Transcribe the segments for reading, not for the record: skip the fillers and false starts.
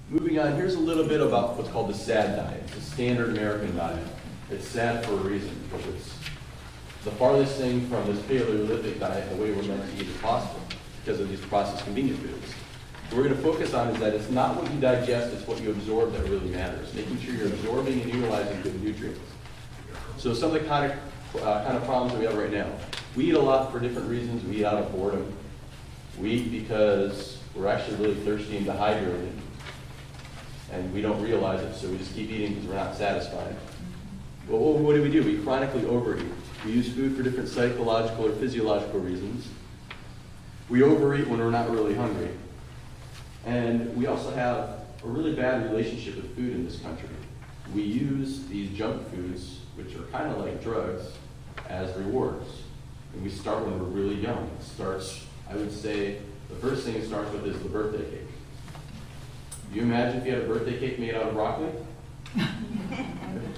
Moving on, here's a little bit about what's called the SAD diet. It's a standard American diet. It's sad for a reason, because it's the farthest thing from this Paleolithic diet, the way we're meant to eat as possible, because of these processed convenient foods. What we're going to focus on is that it's not what you digest, it's what you absorb that really matters, making sure you're absorbing and utilizing good nutrients. So some of the kind of problems that we have right now. We eat a lot for different reasons. We eat out of boredom. We eat because we're actually really thirsty and dehydrated, and we don't realize it, so we just keep eating because we're not satisfied. Well, what do? We chronically overeat. We use food for different psychological or physiological reasons. We overeat when we're not really hungry. And we also have a really bad relationship with food in this country. We use these junk foods, which are kind of like drugs, as rewards. And we start when we're really young. It starts, I would say, the first thing it starts with is the birthday cake. You imagine if you had a birthday cake made out of broccoli?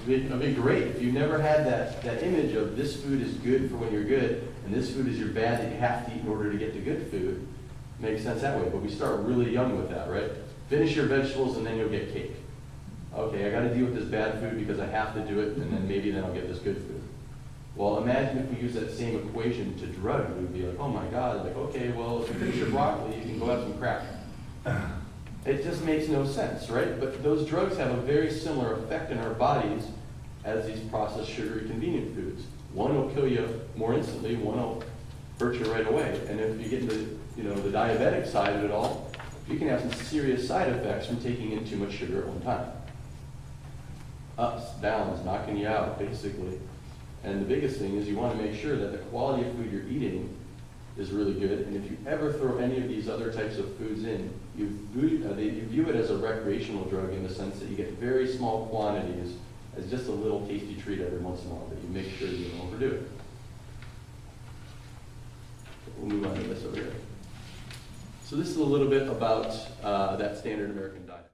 It'd be great. If you never had that image of this food is good for when you're good, and this food is your bad that you have to eat in order to get the good food, makes sense that way. But we start really young with that, right? Finish your vegetables and then you'll get cake. Okay, I got to deal with this bad food because I have to do it, and then maybe then I'll get this good food. Well, imagine if we use that same equation to drugs. We'd be like, oh my God, like, okay, well, if you finish your broccoli, you can go have some crack. It just makes no sense, right? But those drugs have a very similar effect in our bodies as these processed sugary convenient foods. One will kill you more instantly, one will hurt you right away. And if you get into the diabetic side of it all, you can have some serious side effects from taking in too much sugar at one time. Ups, downs, knocking you out, basically. And the biggest thing is you want to make sure that the quality of food you're eating is really good. And if you ever throw any of these other types of foods in, you view it as a recreational drug in the sense that you get very small quantities as just a little tasty treat every once in a while, but you make sure you don't overdo it. We'll move on to this over here. So this is a little bit about that standard American diet.